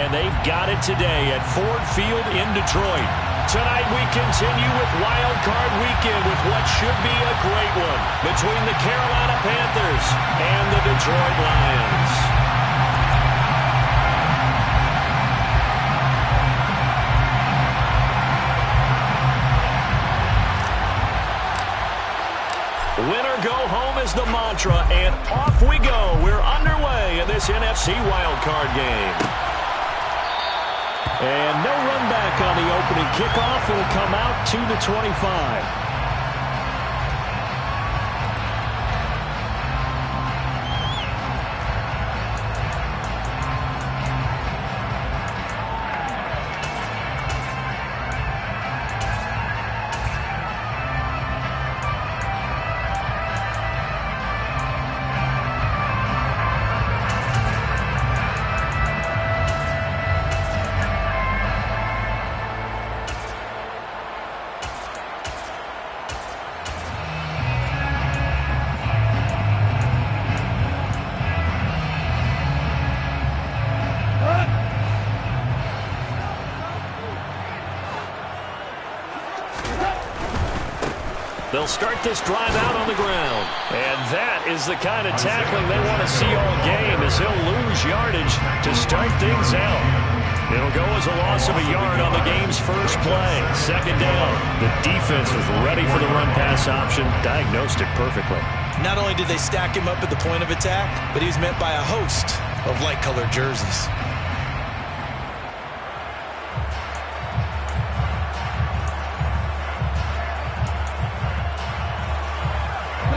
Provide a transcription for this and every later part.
And they've got it today at Ford Field in Detroit. Tonight we continue with Wild Card Weekend with what should be a great one between the Carolina Panthers and the Detroit Lions. Winner go home is the mantra, and off we go. We're underway in this NFC wildcard game. And no run back on the opening kickoff. Will come out to the 25. They'll start this drive out on the ground. And that is the kind of tackling they want to see all game, as he'll lose yardage to start things out. It'll go as a loss of a yard on the game's first play. Second down. The defense was ready for the run-pass option. Diagnosed it perfectly. Not only did they stack him up at the point of attack, but he was met by a host of light-colored jerseys.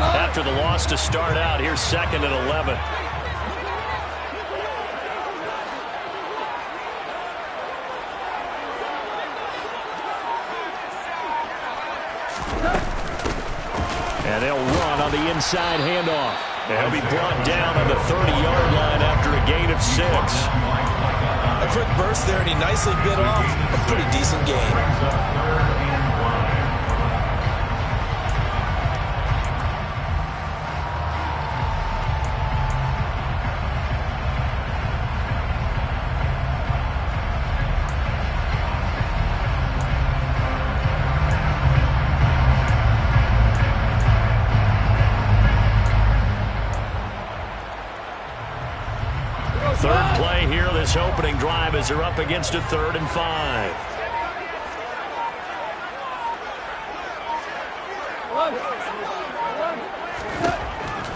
After the loss to start out, here's 2nd and 11. And they'll run on the inside handoff. And he'll be brought down on the 30-yard line after a gain of 6. A quick burst there, and he nicely bit off a pretty decent gain. Third play here, this opening drive, as they're up against a 3rd and 5.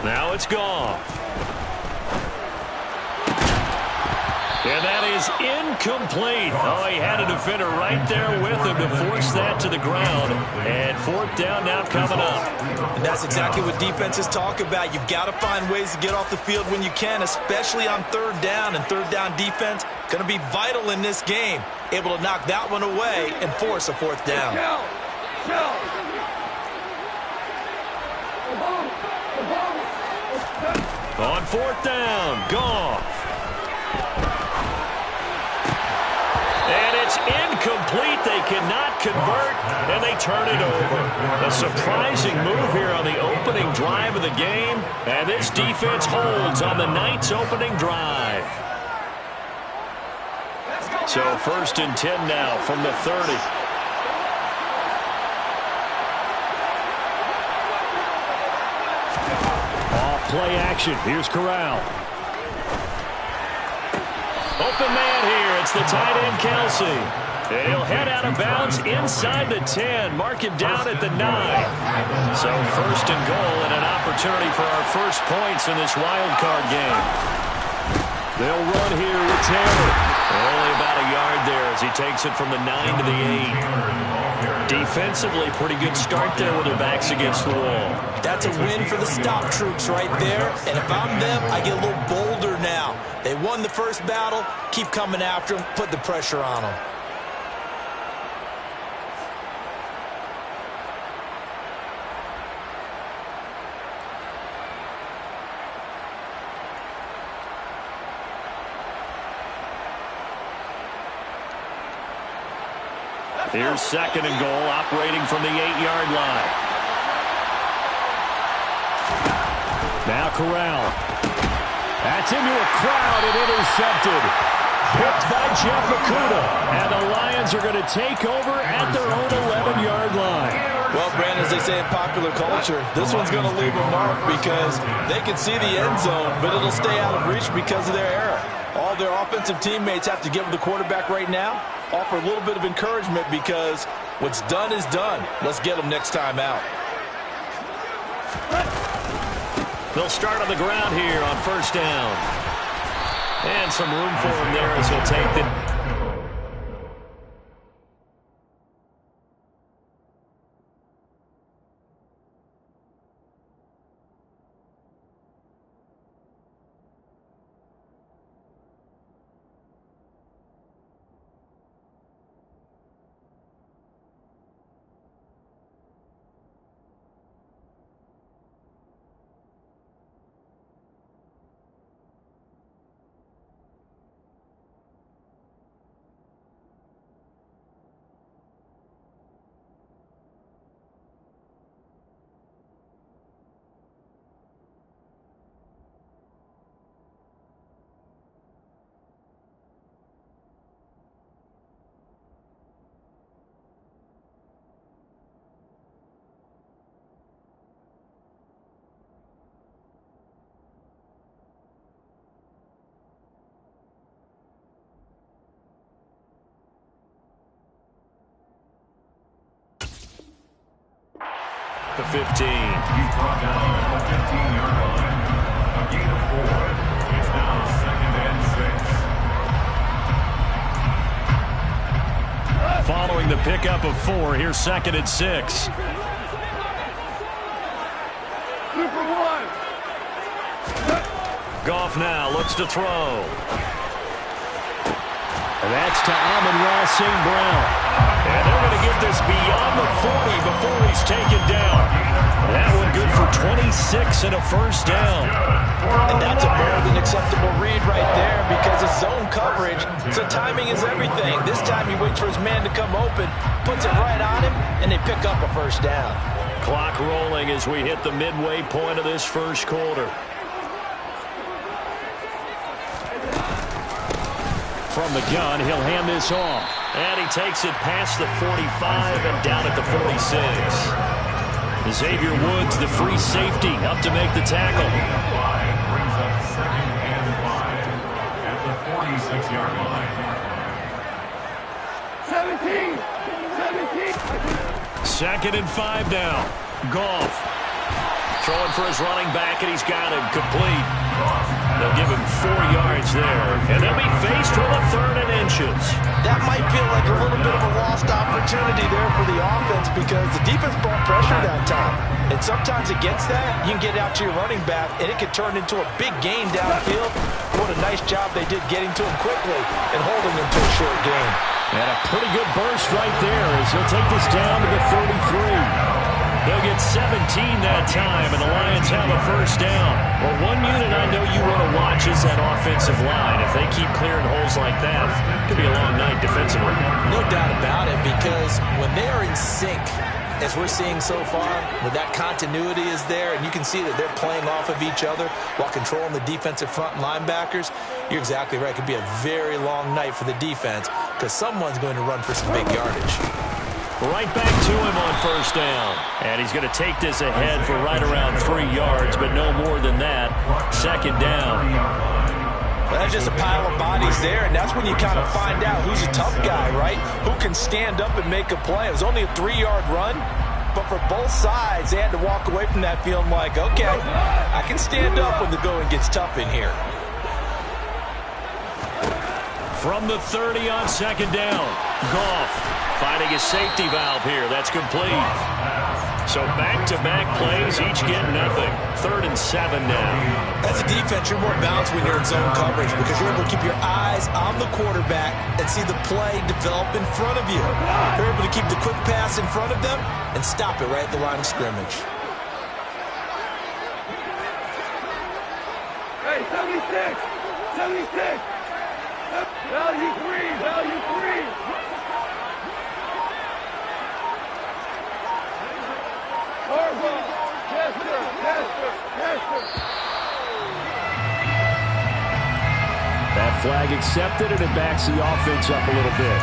Now it's Goff. And that is incomplete. Oh, he had a defender right there with him to force that to the ground. And 4th down now coming up. And that's exactly what defenses talk about. You've got to find ways to get off the field when you can, especially on 3rd down. And 3rd down defense going to be vital in this game. Able to knock that one away and force a 4th down. On 4th down, Goff. And it's incomplete. They cannot convert, and they turn it over. A surprising move here on the opening drive of the game, and this defense holds on the Knights' opening drive. So 1st and 10 now from the 30. Off play action. Here's Corral. Open man here. It's the tight end, Kelsey. And he'll head out of bounds inside the 10. Mark him down at the 9. So 1st and goal, and an opportunity for our first points in this wild card game. They'll run here with Taylor. Only about a yard there as he takes it from the 9 to the 8. Defensively, pretty good start there with their backs against the wall. That's a win for the stop troops right there. And if I'm them, I get a little bolder now. They won the first battle. Keep coming after them. Put the pressure on them. Here's 2nd and goal, operating from the 8-yard line. Now Corral. That's into a crowd and intercepted. Picked by Jeff Okuda. And the Lions are going to take over at their own 11-yard line. Well, Brandon, as they say in popular culture, this one's going to leave a mark because they can see the end zone, but it'll stay out of reach because of their error. All their offensive teammates have to give the quarterback right now, offer a little bit of encouragement because what's done is done. Let's get them next time out. They'll start on the ground here on first down. And some room for him there as he'll take the... The 15. He's brought down at the 15-yard line. A gain of 4. It's now 2nd and 6. Following the pickup of 4, here's 2nd and 6. Super one. Goff now looks to throw. And that's to Amon-Ra St. Brown. And they're going to get this beyond the 40 before he's taken down. That one good for 26 and a first down. And that's a more than acceptable read right there because it's zone coverage, so timing is everything. This time he waits for his man to come open, puts it right on him, and they pick up a first down. Clock rolling as we hit the midway point of this first quarter. From the gun, he'll hand this off. And he takes it past the 45 and down at the 46. Xavier Woods, the free safety, up to make the tackle. 5 brings up 2nd and 5 at the 46-yard line. 2nd and 5 now. Goff throwing for his running back, and he's got him complete. They'll give him 4 yards there, and they'll be faced with a 3rd and inches. That might feel like a little bit of a lost opportunity there for the offense because the defense brought pressure that time. And sometimes against that, you can get out to your running back, and it could turn into a big gain downfield. What a nice job they did getting to him quickly and holding him to a short gain. And a pretty good burst right there as he'll take this down to the 33. They'll get 17 that time, and the Lions have a first down. Well, one unit I know you want to watch is that offensive line. If they keep clearing holes like that, it could be a long night defensively. No doubt about it, because when they're in sync, as we're seeing so far, when that continuity is there, and you can see that they're playing off of each other while controlling the defensive front linebackers, you're exactly right. It could be a very long night for the defense because someone's going to run for some big yardage. Right back to him on first down. And he's going to take this ahead for right around 3 yards, but no more than that. 2nd down. Well, that's just a pile of bodies there, and that's when you kind of find out who's a tough guy, right? Who can stand up and make a play. It was only a 3-yard run, but for both sides, they had to walk away from that feeling like, okay, I can stand up when the going gets tough in here. From the 30 on 2nd down. Goff finding his safety valve here. That's complete. So back-to-back plays, each get nothing. 3rd and 7 now. As a defense, you're more balanced when you're in zone coverage because you're able to keep your eyes on the quarterback and see the play develop in front of you. You're able to keep the quick pass in front of them and stop it right at the line of scrimmage. Hey, 76! 76! Value 3! Value 3! Harbaugh! Tester! Tester! Tester! That flag flag accepted, and it backs the offense up a little bit.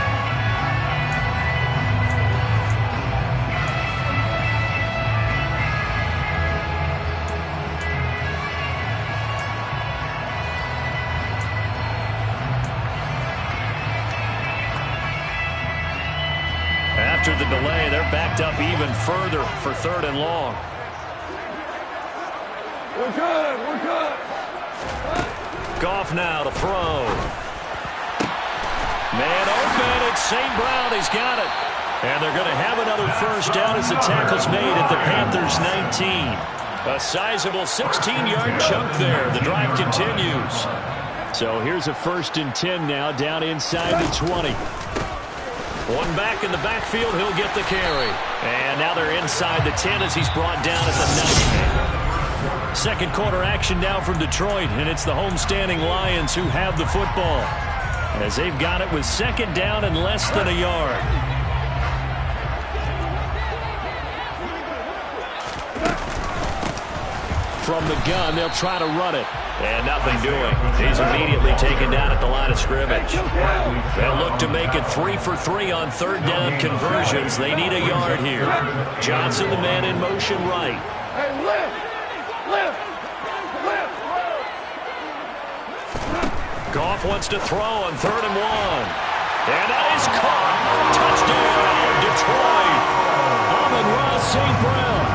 After the delay, they're backed up even further for 3rd and long. We're good. We're good. Goff now to throw. Man open. It's St. Brown. He's got it. And they're going to have another first down as the tackle's made at the Panthers 19. A sizable 16-yard chunk there. The drive continues. So here's a 1st and 10 now down inside the 20. One back in the backfield. He'll get the carry. And now they're inside the 10 as he's brought down at the 9. Second quarter action now from Detroit, and it's the homestanding Lions who have the football as they've got it with 2nd down and less than a yard. From the gun, they'll try to run it. And nothing doing. He's immediately taken down at the line of scrimmage. They'll look to make it 3 for 3 on 3rd down conversions. They need a yard here. Johnson, the man in motion right. Hey, lift! Lift! Lift! Goff wants to throw on 3rd and 1. And that is caught. Touchdown, Detroit. Amon-Ra St. Brown.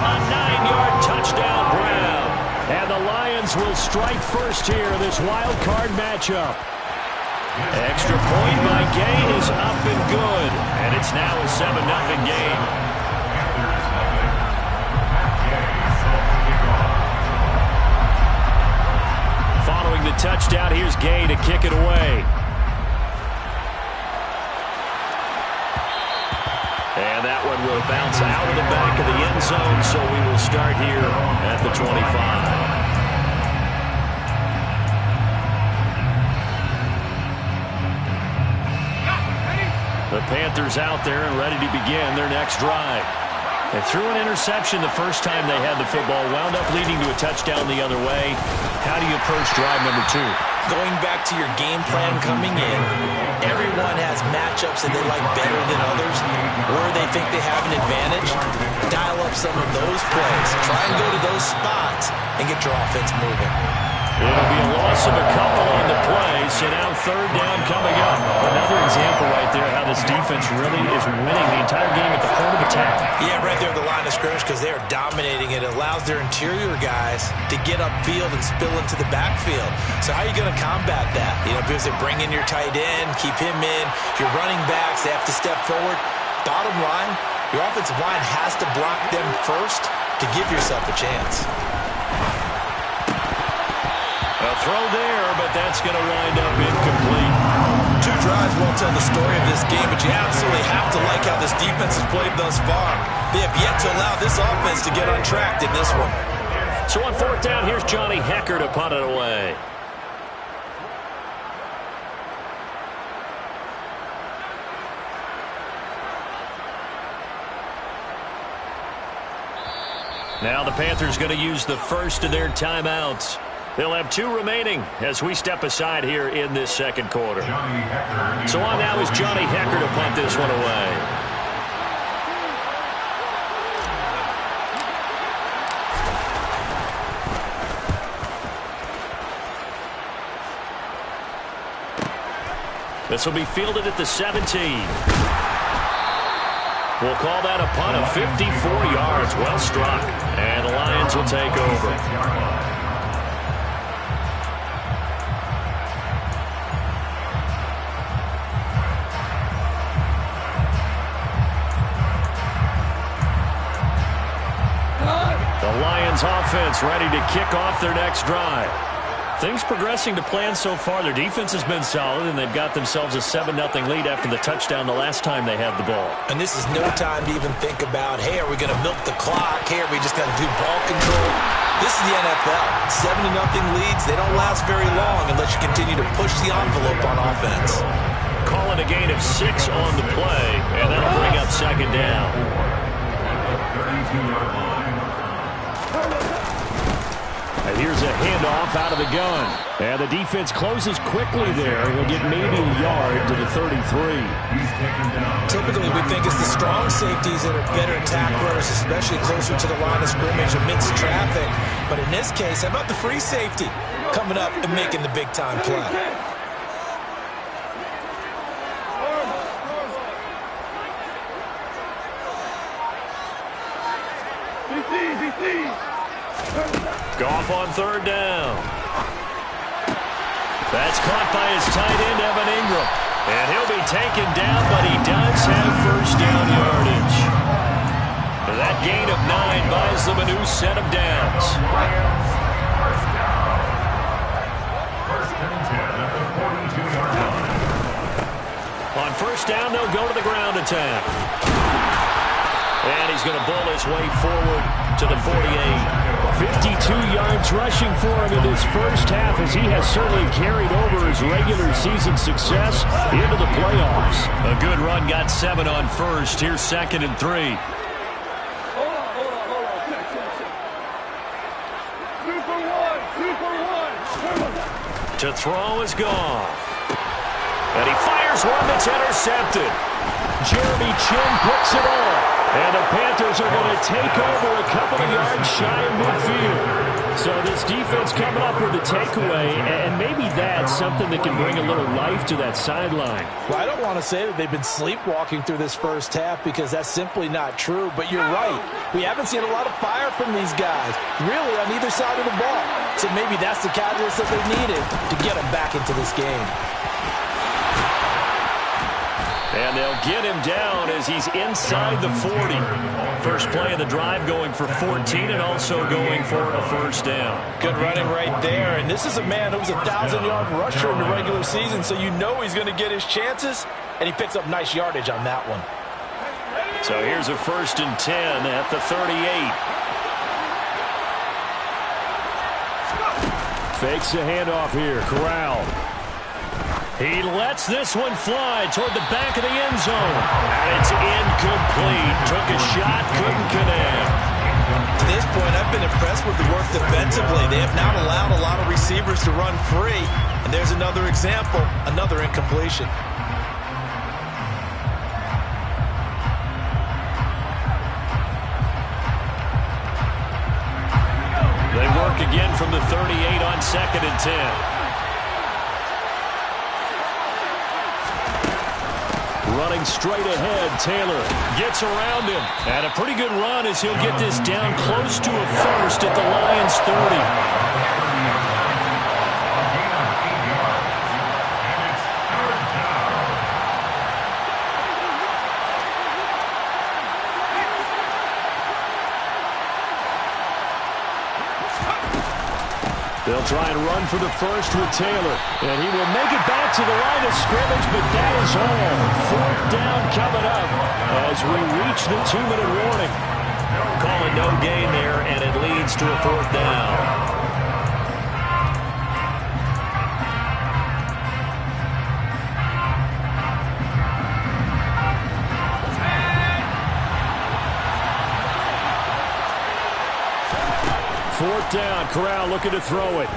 A 9-yard touchdown, Brown. And the Lions will strike first here in this wild card matchup. Extra point by Gain is up and good. And it's now a 7-0 game. Following the touchdown, here's Gay to kick it away. And that one will bounce out of the back of the end zone, so we will start here at the 25. The Panthers out there and ready to begin their next drive. They threw an interception the first time they had the football, wound up leading to a touchdown the other way. How do you approach drive number 2? Going back to your game plan coming in, everyone has matchups that they like better than others, where they think they have an advantage. Dial up some of those plays. Try and go to those spots and get your offense moving. It'll be a loss of a couple on the play, so now 3rd down coming up. Another example right there how this defense really is winning the entire game at the point of attack. Yeah, right there at the line of scrimmage because they are dominating. It allows their interior guys to get upfield and spill into the backfield. So how are you going to combat that? You know, because they bring in your tight end, keep him in. Your running backs, they have to step forward. Bottom line, your offensive line has to block them first to give yourself a chance. A throw there, but that's going to wind up incomplete. 2 drives won't tell the story of this game, but you absolutely have to like how this defense has played thus far. They have yet to allow this offense to get on track in this one. So on 4th down, here's Johnny Hecker to punt it away. Now the Panthers going to use the first of their timeouts. They'll have 2 remaining as we step aside here in this second quarter. So on now is Johnny Hecker to punt this one away. This will be fielded at the 17. We'll call that a punt of 54 yards. Well struck. And the Lions will take over. The Lions offense ready to kick off their next drive. Things progressing to plan so far. Their defense has been solid, and they've got themselves a 7-0 lead after the touchdown the last time they had the ball. And this is no time to even think about, hey, are we going to milk the clock? Hey, are we just going to do ball control? This is the NFL. 7-0 leads, they don't last very long unless you continue to push the envelope on offense. Calling a gain of 6 on the play, and that'll bring up 2nd down. And here's a handoff out of the gun. And the defense closes quickly there. He'll get maybe a yard to the 33. Typically, we think it's the strong safeties that are better tacklers, especially closer to the line of scrimmage amidst traffic. But in this case, how about the free safety coming up and making the big-time play? Goff on third down. That's caught by his tight end, Evan Ingram. And he'll be taken down, but he does have first down yardage. That gain of 9 buys them a new set of downs. First down. First and 10 at the 42-yard line. On first down, they'll go to the ground attack. And he's going to bull his way forward to the 48. 52 yards rushing for him in this first half, as he has certainly carried over his regular season success into the playoffs. A good run, got 7 on first. Here's 2nd and 3. Hold on. Check. 2 for 1. To throw is Goff. And he fires one that's intercepted. Jeremy Chin picks it off. And the Panthers are going to take over a couple of yards shy of midfield. So this defense coming up with a takeaway, and maybe that's something that can bring a little life to that sideline. Well, I don't want to say that they've been sleepwalking through this first half, because that's simply not true. But you're right. We haven't seen a lot of fire from these guys, really, on either side of the ball. So maybe that's the catalyst that they needed to get them back into this game. And they'll get him down as he's inside the 40. First play of the drive going for 14 and also going for a first down. Good running right there. And this is a man who was a 1,000-yard rusher in the regular season, so you know he's going to get his chances, and he picks up nice yardage on that one. So here's a 1st and 10 at the 38. Fakes the handoff here. Corral. He lets this one fly toward the back of the end zone. And it's incomplete. Took a shot, couldn't connect. To this point, I've been impressed with the work defensively. They have not allowed a lot of receivers to run free. And there's another example, another incompletion. They work again from the 38 on 2nd and 10. Running straight ahead, Taylor gets around him. And a pretty good run as he'll get this down close to a first at the Lions' 30. They'll try and run for the first with Taylor. And he will make it back to the line of scrimmage, but that is all. 4th down coming up as we reach the 2-minute warning. Call it no gain there, and it leads to a 4th down. Fourth down, Corral looking to throw it.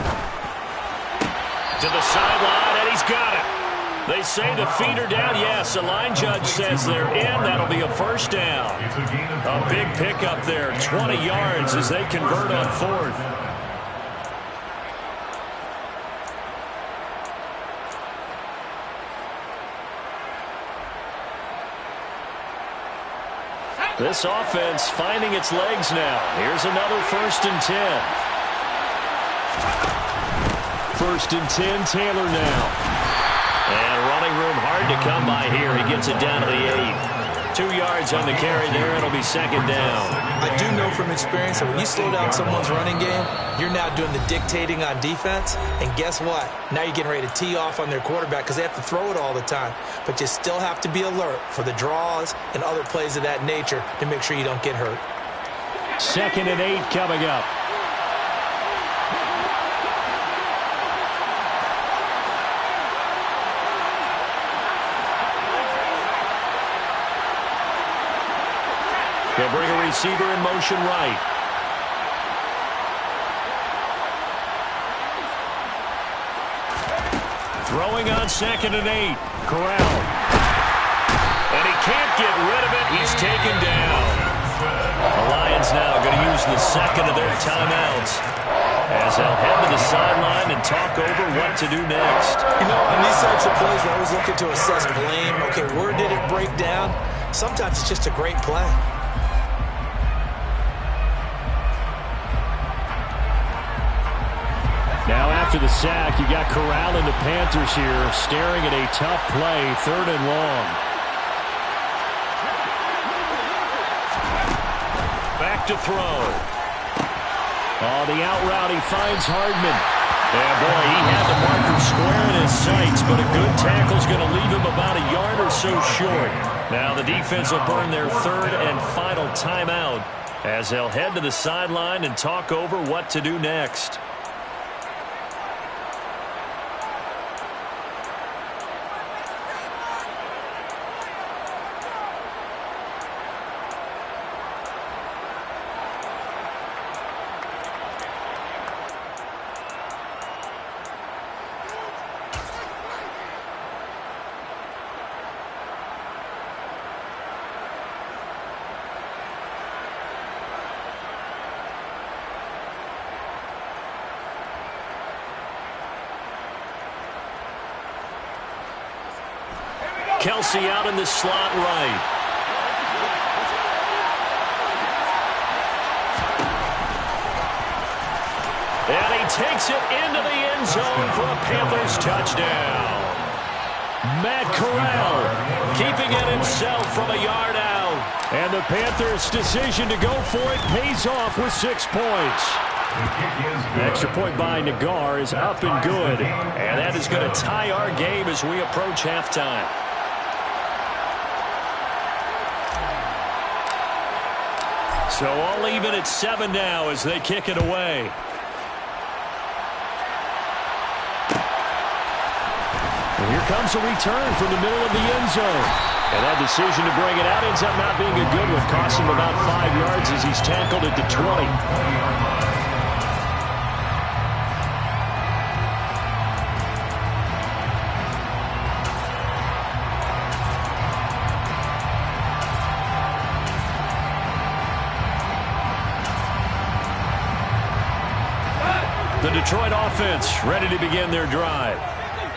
To the sideline, and he's got it. They say the feet are down. Yes, the line judge says they're in. That'll be a first down. A big pickup there, 20 yards as they convert on 4th. This offense finding its legs now. Here's another 1st and 10. 1st and 10, Taylor now. And running room hard to come by here. He gets it down to the 8. 2 yards on the carry there. It'll be 2nd down. I do know from experience that when you slow down someone's running game, you're now doing the dictating on defense. And guess what? Now you're getting ready to tee off on their quarterback because they have to throw it all the time. But you still have to be alert for the draws and other plays of that nature to make sure you don't get hurt. 2nd and 8 coming up. They'll bring a receiver in motion right. Throwing on 2nd and 8. Corral. And he can't get rid of it. He's taken down. The Lions now going to use the second of their timeouts as they'll head to the sideline and talk over what to do next. You know, on these types of plays, we're always looking to assess blame. Okay, where did it break down? Sometimes it's just a great play. Now after the sack, you got Corral and the Panthers here staring at a tough play, 3rd and long. Back to throw. Oh, the out route, he finds Hardman. Yeah, boy, he had the marker square in his sights, but a good tackle's going to leave him about a yard or so short. Now the defense will burn their 3rd and final timeout as they'll head to the sideline and talk over what to do next. Kelsey out in the slot right. And he takes it into the end zone for a Panthers touchdown. Matt Corral keeping it himself from a yard out. And the Panthers' decision to go for it pays off with 6 points. The extra point by Nagar is up and good. And that is going to tie our game as we approach halftime. So all even at 7 now as they kick it away. And here comes a return from the middle of the end zone. And that decision to bring it out ends up not being a good one. Cost him about 5 yards as he's tackled at the 20. The Detroit offense ready to begin their drive.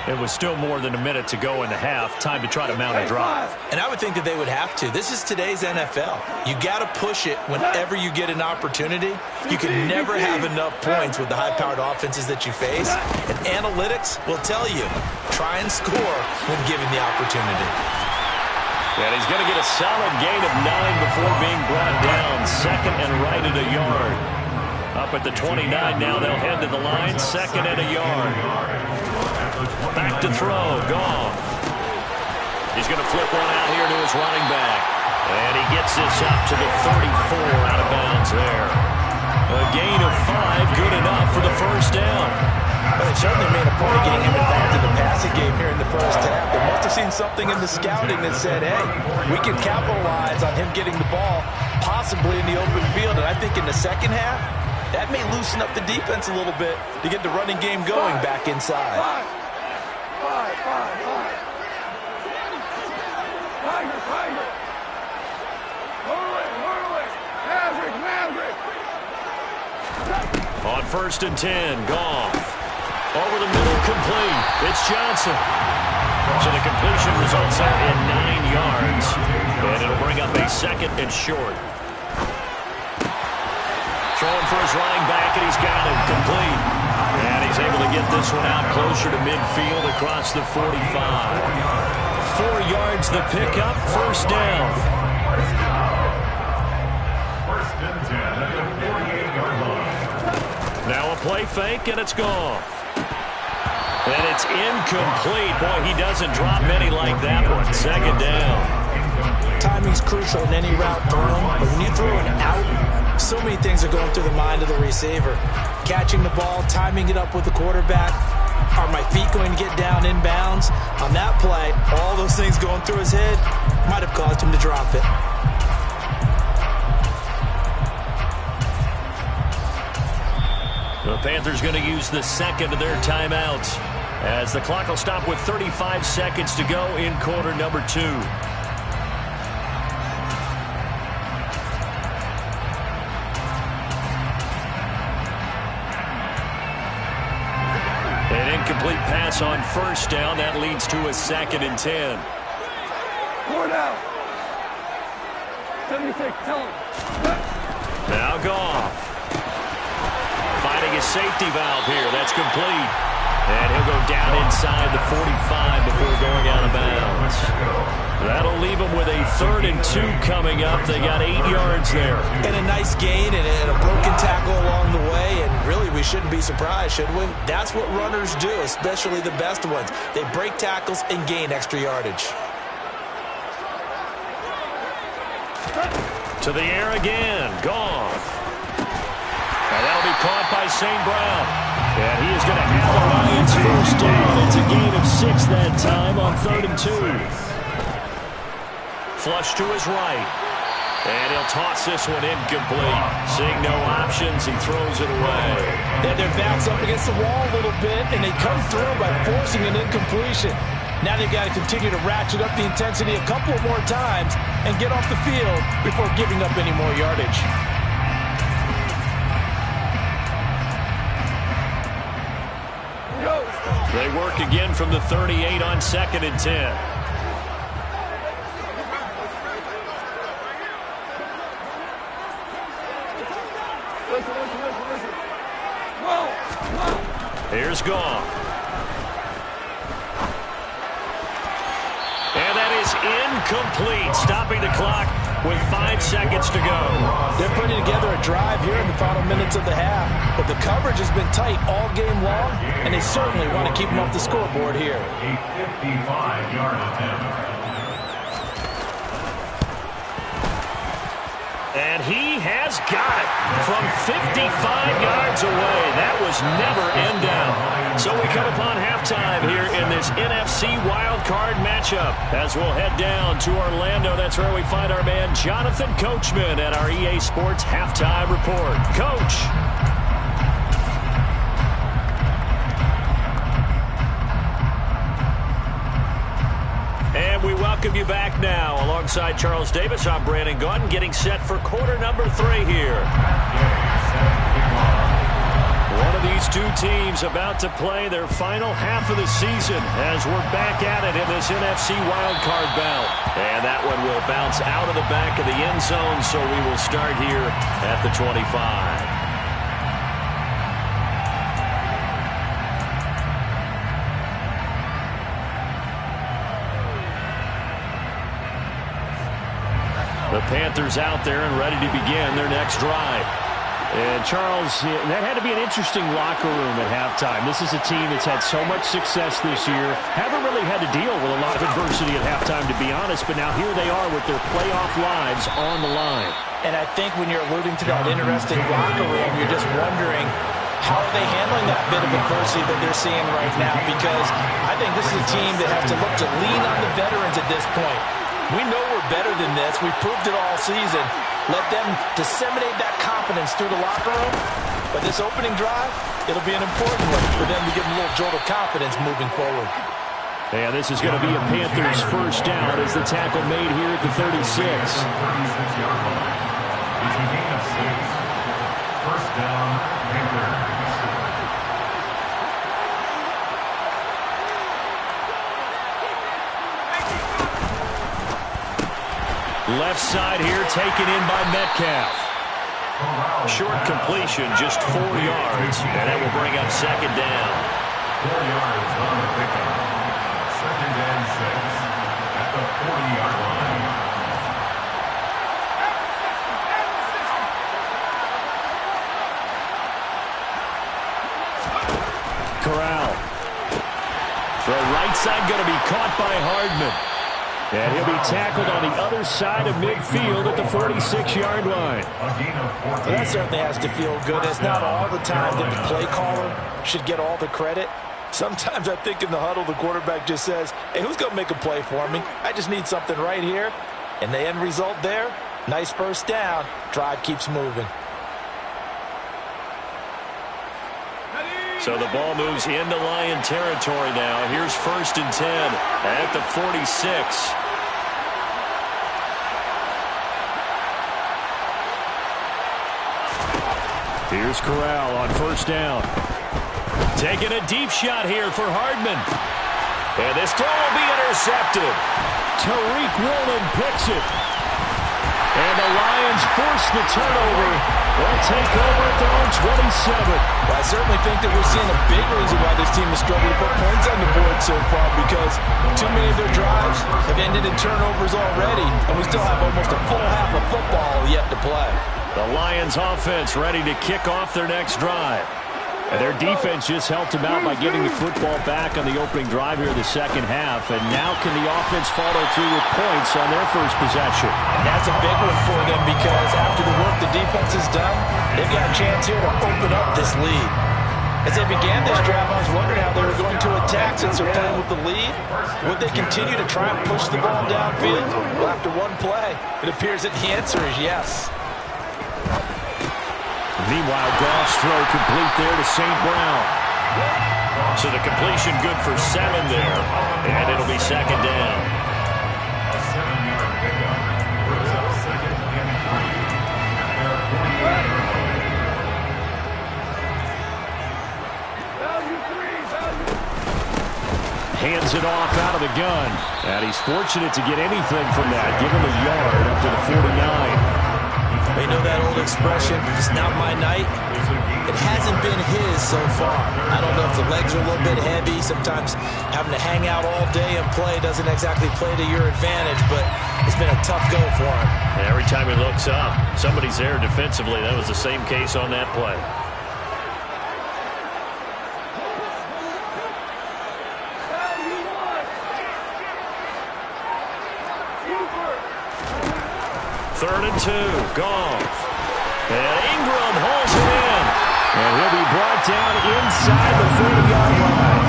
It was still more than a minute to go in the half. Time to try to mount a drive. And I would think that they would have to. This is today's NFL. You got to push it whenever you get an opportunity. You can never have enough points with the high-powered offenses that you face. And analytics will tell you, try and score when given the opportunity. And he's going to get a solid gain of 9 before being brought down. 2nd and right at a yard. Up at the 29 now, they'll head to the line. 2nd and a yard. Back to throw, Goff. He's going to flip one out here to his running back. And he gets this up to the 34, out of bounds there. A gain of 5, good enough for the first down. Well, they certainly made a point of getting him involved in the passing game here in the first half. They must have seen something in the scouting that said, hey, we can capitalize on him getting the ball, possibly in the open field. And I think in the second half, that may loosen up the defense a little bit to get the running game going back inside. On 1st and 10, Goff. Over the middle, complete. It's Johnson. So the completion results out in 9 yards. And it'll bring up a 2nd and short. Throwing for his running back, and he's got it complete. And he's able to get this one out closer to midfield across the 45. 4 yards the pickup, first down. First and 10 at the 48-yard line. Now a play fake, and it's gone. And it's incomplete. Boy, he doesn't drop many like that one. 2nd down. Timing's crucial in any route thrown, but when you throw an out, so many things are going through the mind of the receiver. Catching the ball, timing it up with the quarterback. Are my feet going to get down inbounds? On that play, all those things going through his head might have caused him to drop it. The Panthers going to use the 2nd of their timeouts as the clock will stop with 35 seconds to go in quarter number 2. An incomplete pass on first down. That leads to a 2nd and 10. 4 down. 76, tell him. Now Goff. Finding a safety valve here. That's complete. And he'll go down inside the 45 before going out of bounds. That'll leave them with a 3rd and 2 coming up. They got 8 yards there. And a nice gain and a broken tackle along the way. And really, we shouldn't be surprised, should we? That's what runners do, especially the best ones. They break tackles and gain extra yardage. To the air again. Goff. Now that'll be caught by St. Brown. And he is going to have the Lions first down. It's a gain of 6 that time on 3rd and 2. Flush to his right. And he'll toss this one incomplete. Seeing no options, he throws it away. And they're bounced up against the wall a little bit, and they come through by forcing an incompletion. Now they've got to continue to ratchet up the intensity a couple more times and get off the field before giving up any more yardage. They work again from the 38 on 2nd and 10. Listen. Whoa. Here's Goff. And that is incomplete, stopping the clock with 5 seconds to go. They're putting together a drive here in the final minutes of the half, but the coverage has been tight all game long, and they certainly want to keep them off the scoreboard here. A 55-yard attempt. And he has got it from 55 yards away. That was never in doubt. So we come upon halftime here in this NFC wildcard matchup as we'll head down to Orlando. That's where we find our man Jonathan Coachman at our EA Sports Halftime Report. Coach. And we welcome you back now. Alongside Charles Davis, I'm Brandon Gaudin, getting set for quarter number 3 here. One of these two teams about to play their final half of the season as we're back at it in this NFC wildcard bout. And that one will bounce out of the back of the end zone, so we will start here at the 25. The Panthers out there and ready to begin their next drive. And Charles, that had to be an interesting locker room at halftime. This is a team that's had so much success this year. Haven't really had to deal with a lot of adversity at halftime, to be honest. But now here they are with their playoff lives on the line. And I think when you're alluding to that interesting locker room, you're just wondering, how are they handling that bit of adversity that they're seeing right now? Because I think this is a team that has to look to lean on the veterans at this point. We know we're better than this. We've proved it all season. Let them disseminate that confidence through the locker room. But this opening drive, it'll be an important one for them to give them a little jolt of confidence moving forward. And this is going to be a Panthers first down as the tackle made here at the 36. 36-yard line. It's a gain of 6. First down, Panthers. Left side here taken in by Metcalf. Short completion, just 4 yards, and that will bring up second down. 4 yards on the pickup. Second and 6 at the 40-yard line. Corral. Throw right side going to be caught by Hardman. And he'll be tackled on the other side of midfield at the 46-yard line. Well, that certainly has to feel good. It's not all the time that the play caller should get all the credit. Sometimes I think in the huddle, the quarterback just says, hey, who's going to make a play for me? I just need something right here. And the end result there, nice first down. Drive keeps moving. So the ball moves into Lion territory now. Here's 1st and 10 at the 46. Here's Corral on 1st down. Taking a deep shot here for Hardman. And this throw will be intercepted. Tariq Woolen picks it. And the Lions force the turnover. They'll take over at their own 27. Well, I certainly think that we're seeing a big reason why this team has struggled to put points on the board so far, because too many of their drives have ended in turnovers already, and we still have almost a full half of football yet to play. The Lions offense ready to kick off their next drive. And their defense just helped them out by getting the football back on the opening drive here in the second half. And now can the offense follow through with points on their first possession? And that's a big one for them, because after the work the defense has done, they've got a chance here to open up this lead. As they began this drive, I was wondering how they were going to attack since they're playing with the lead. Would they continue to try and push the ball downfield? Well, after one play, it appears that the answer is yes. Meanwhile, Goff's throw complete there to St. Brown. So the completion good for 7 there, and it'll be 2nd down. A 7-yard pickup brings up 2nd and 3 at their 48-yard line. Hands it off out of the gun. And he's fortunate to get anything from that. Give him a yard up to the 49. You know that old expression, it's not my night? It hasn't been his so far. I don't know if the legs are a little bit heavy. Sometimes having to hang out all day and play doesn't exactly play to your advantage, but it's been a tough go for him. And every time he looks up, somebody's there defensively. That was the same case on that play. Third and 2, Goff. And Ingram hauls it in. And he'll be brought down inside the 40-yard line.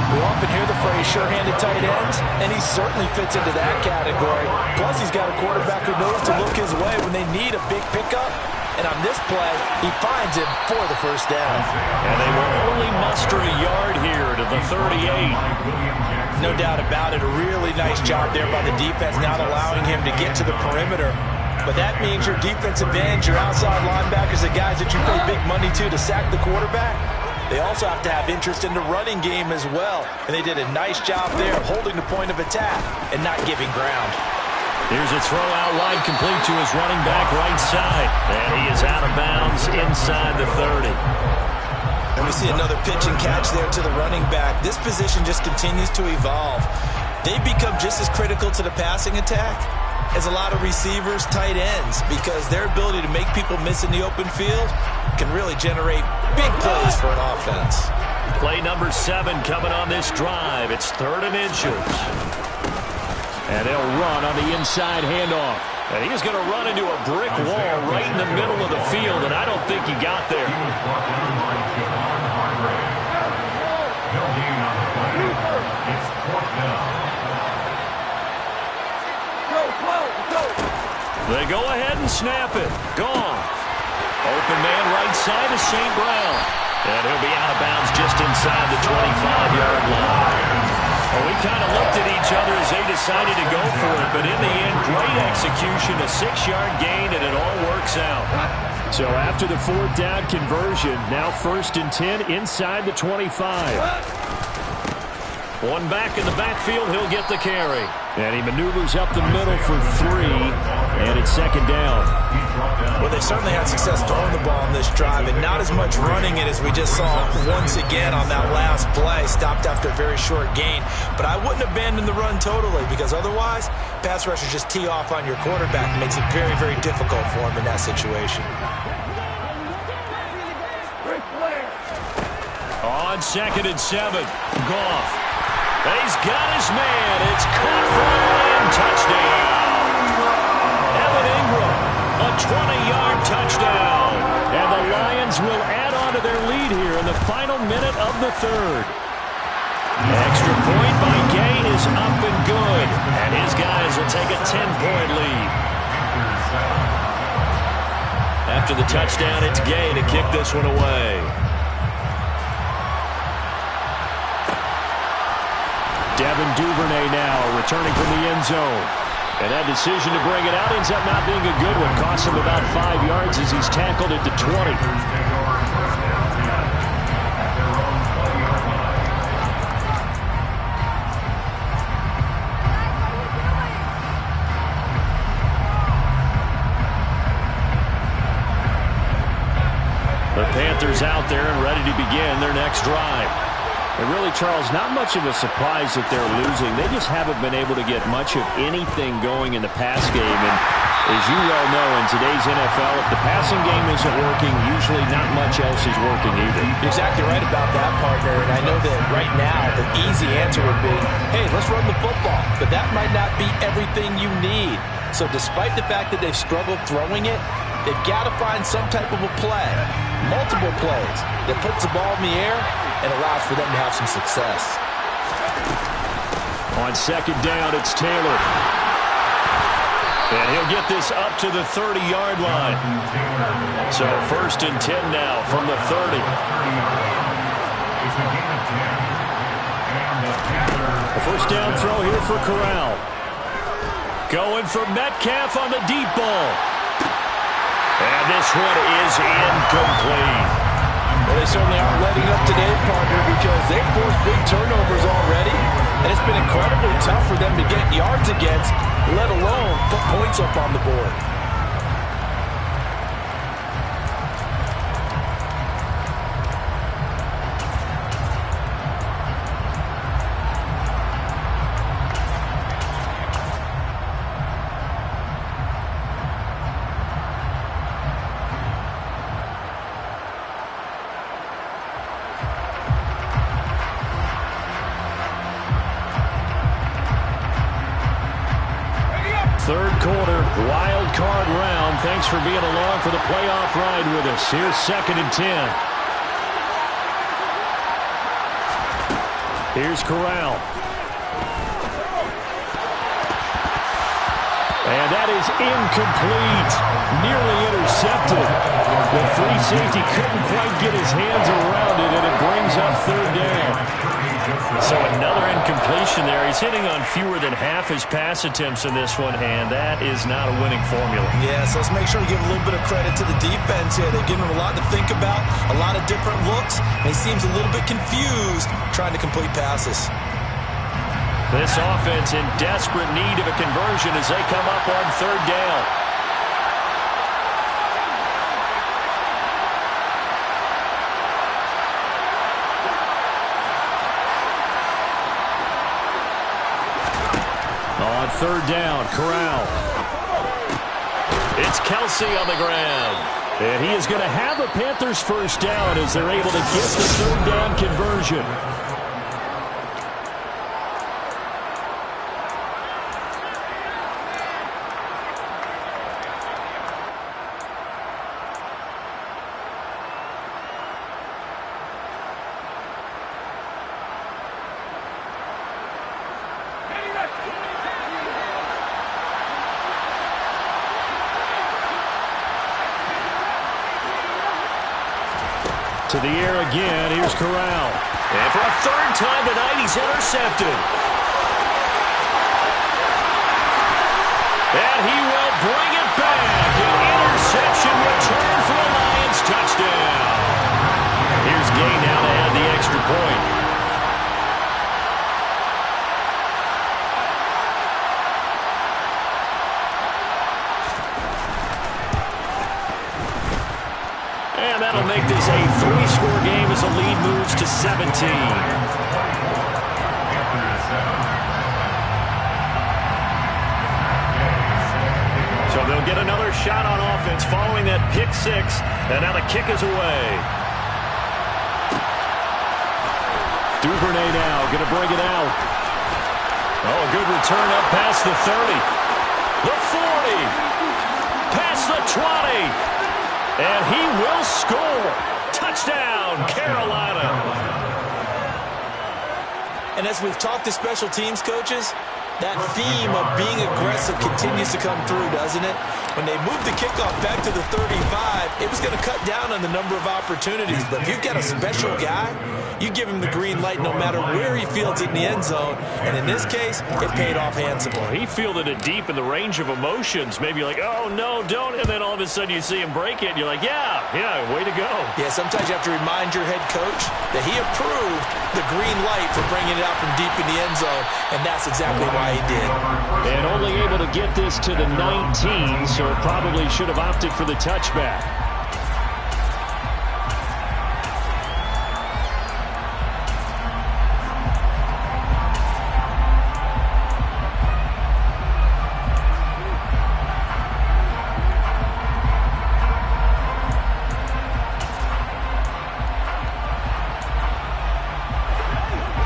We often hear the phrase sure-handed tight ends, and he certainly fits into that category. Plus, he's got a quarterback who knows to look his way when they need a big pickup. And on this play, he finds him for the 1st down. And they will only muster a yard here to the 38. No doubt about it, a really nice job there by the defense, not allowing him to get to the perimeter. But that means your defensive ends, your outside linebackers, the guys that you pay big money to sack the quarterback, they also have to have interest in the running game as well. And they did a nice job there of holding the point of attack and not giving ground. Here's a throw out wide complete to his running back right side. And he is out of bounds inside the 30. And we see another pitch and catch there to the running back. This position just continues to evolve. They become just as critical to the passing attack as a lot of receivers, tight ends, because their ability to make people miss in the open field can really generate big plays for an offense. Play number 7 coming on this drive. It's 3rd and inches. And they'll run on the inside handoff. And he's going to run into a brick wall right in the middle of the field, and I don't think he got there. They go ahead and snap it. Goff. Open man right side to St. Brown. And he'll be out of bounds just inside the 25-yard line. Well, we kind of looked at each other as they decided to go for it, but in the end, great execution, a 6-yard gain, and it all works out. So after the 4th down conversion, now 1st and 10 inside the 25. One back in the backfield, he'll get the carry. And he maneuvers up the middle for 3, and it's 2nd down. Well, they certainly had success throwing the ball on this drive, and not as much running it as we just saw once again on that last play. Stopped after a very short gain. But I wouldn't abandon the run totally, because otherwise, pass rushers just tee off on your quarterback. It makes it very, very difficult for him in that situation. On 2nd and 7, Goff. And he's got his man. It's caught for a Lion touchdown. Evan Ingram, a 20-yard touchdown. And the Lions will add on to their lead here in the final minute of the 3rd. Extra point by Gay is up and good. And his guys will take a 10-point lead. After the touchdown, it's Gay to kick this one away. Devin Duvernay now returning from the end zone. And that decision to bring it out ends up not being a good one. Costs him about 5 yards as he's tackled at the 20. The Panthers out there and ready to begin their next drive. And really, Charles, not much of a surprise that they're losing. They just haven't been able to get much of anything going in the pass game. And as you well know, in today's NFL, if the passing game isn't working, usually not much else is working either. You're exactly right about that, partner. And I know that right now the easy answer would be, hey, let's run the football. But that might not be everything you need. So despite the fact that they've struggled throwing it, they've got to find some type of a play, multiple plays, that puts the ball in the air and allows for them to have some success. On second down, it's Taylor. And he'll get this up to the 30-yard line. So 1st and 10 now from the 30. A first down throw here for Corral. Going for Metcalf on the deep ball. And this one is incomplete. Well, they certainly aren't letting up today, partner, because they've forced big turnovers already. And it's been incredibly tough for them to get yards against, let alone put points up on the board. Third quarter, wild card round. Thanks for being along for the playoff ride with us. Here's 2nd and 10. Here's Corral. And that is incomplete. Nearly intercepted. The free safety couldn't quite get his hands around it, and it brings up 3rd down. So another incompletion there. He's hitting on fewer than half his pass attempts in this one, and that is not a winning formula. Yeah, so let's make sure we give a little bit of credit to the defense here. They've given him a lot to think about, a lot of different looks, and he seems a little bit confused trying to complete passes. This offense in desperate need of a conversion as they come up on 3rd down. On 3rd down, Corral. It's Kelsey on the ground. And he is going to have a Panthers first down as they're able to get the 3rd down conversion. To the air again, here's Corral. And for a 3rd time tonight, he's intercepted. And he will bring it back. An interception return for a Lions touchdown. Here's Gay now to add the extra point. And that'll make this a 3-score game as the lead moves to 17. So they'll get another shot on offense following that pick 6. And now the kick is away. Duvernay now going to bring it out. Oh, a good return up past the 30. The 40. Past the 20. And he will score. Touchdown, Carolina. And as we've talked to special teams coaches, That theme of being aggressive continues to come through, doesn't it? When they moved the kickoff back to the 35, it was going to cut down on the number of opportunities. But if you've got a special guy, you give him the green light no matter where he fields it in the end zone. And in this case, it paid off handsomely. He fielded it deep in the range of emotions. Maybe you're like, oh, no, don't. And then all of a sudden you see him break it, and you're like, yeah, way to go. Yeah, sometimes you have to remind your head coach that he approved the green light for bringing it out from deep in the end zone, and that's exactly why he did. And only able to get this to the 19, so probably should have opted for the touchback.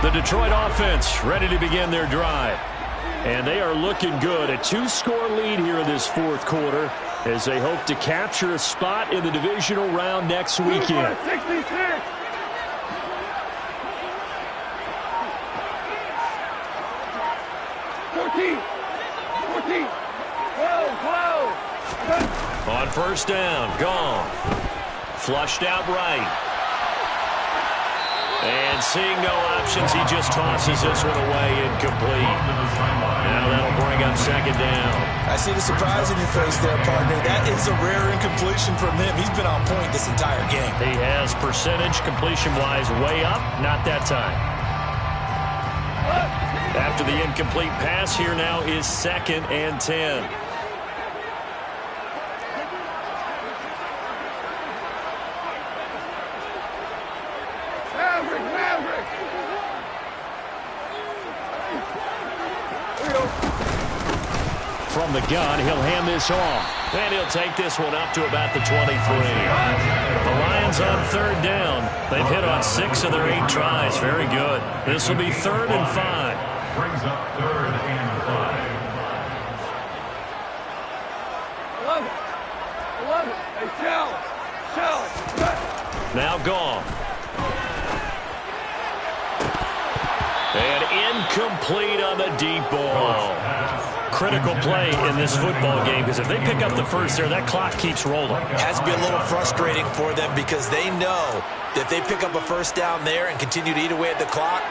The Detroit offense ready to begin their drive. And they are looking good. A 2-score lead here in this fourth quarter as they hope to capture a spot in the divisional round next weekend. 66. 14. 12. On first down, gone. Flushed out right. And seeing no options, he just tosses this one away, incomplete. Now that'll bring up second down. I see the surprise in your face there, partner. That is a rare incompletion from him. He's been on point this entire game. He has percentage completion-wise way up, not that time. After the incomplete pass, here now is 2nd and 10. From the gun, he'll hand this off. And he'll take this one up to about the 23. The Lions on third down. They've hit on 6 of their 8 tries. Very good. This will be 3rd and 5. Brings up 3rd and 5. 11. Hey, Shell. Now gone. And incomplete on the deep ball. Critical play in this football game because if they pick up the first there, that clock keeps rolling. Has to be a little frustrating for them because they know that if they pick up a first down there and continue to eat away at the clock,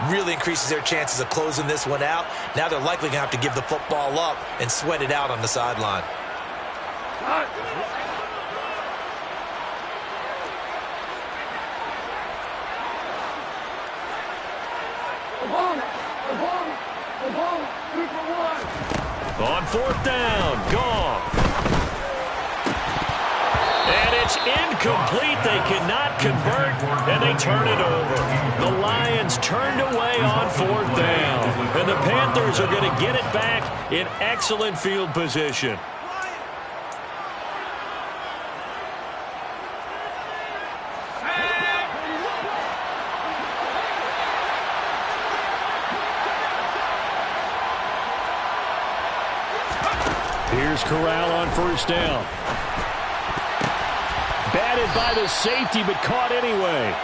really increases their chances of closing this one out. Now they're likely going to have to give the football up and sweat it out on the sideline. On fourth down, gone. And it's incomplete. They cannot convert, and they turn it over. The Lions turned away on fourth down, and the Panthers are going to get it back in excellent field position. Here's Corral on first down. Batted by the safety, but caught anyway.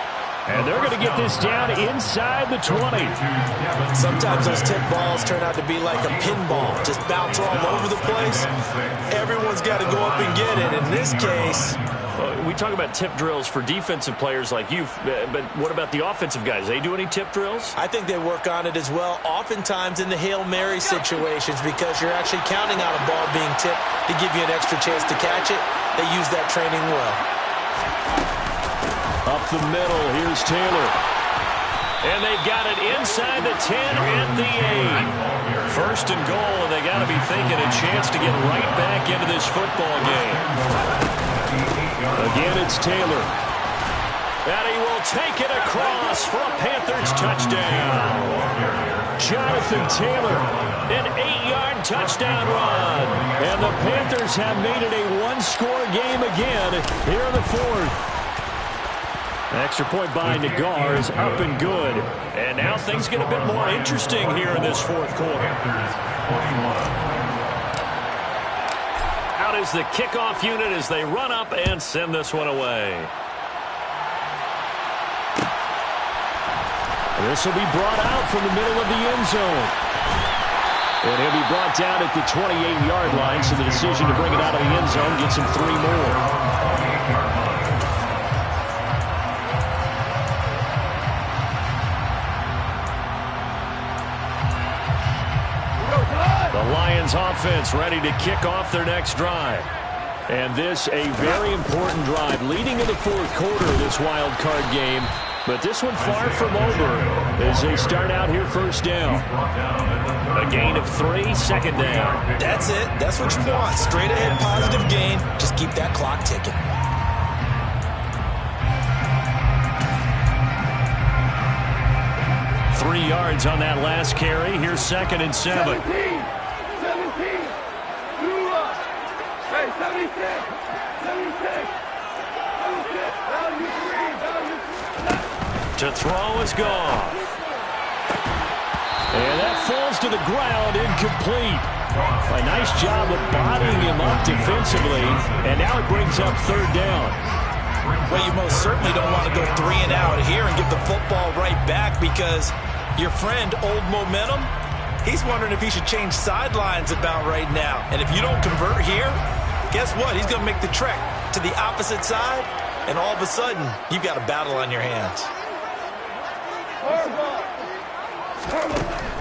And they're going to get this down inside the 20. Sometimes those tip balls turn out to be like a pinball. Just bounce all over the place. Everyone's got to go up and get it. In this case, we talk about tip drills for defensive players like you, but what about the offensive guys? They do any tip drills? I think they work on it as well, oftentimes in the Hail Mary situations because you're actually counting on a ball being tipped to give you an extra chance to catch it. They use that training well. Up the middle, here's Taylor. And they've got it inside the 10 at the 8. First and goal, and they got to be thinking a chance to get right back into this football game. Again, it's Taylor. And he will take it across for a Panthers touchdown. Jonathan Taylor, an 8-yard touchdown run. And the Panthers have made it a one-score game again here in the fourth. Extra point by Nagar is up and good. And now things get a bit more interesting here in this fourth quarter. Out is the kickoff unit as they run up and send this one away. This will be brought out from the middle of the end zone. And he'll be brought down at the 28-yard line, so the decision to bring it out of the end zone gets him 3 more. The Lions offense ready to kick off their next drive. And this a very important drive leading in the fourth quarter of this wild card game. But this one far from over as they start out here first down. A gain of 3, second down. That's it. That's what you want. Straight ahead positive gain. Just keep that clock ticking. Three yards on that last carry. Here's second and 7. 17. Hey, 76. 76. To throw is Goff. And that falls to the ground, incomplete. A nice job of bodying him up defensively, and now it brings up third down. Well, you most certainly don't want to go 3 and out here and give the football right back because your friend, Old Momentum, he's wondering if he should change sidelines about right now. And if you don't convert here, guess what? He's going to make the trek to the opposite side, and all of a sudden, you've got a battle on your hands.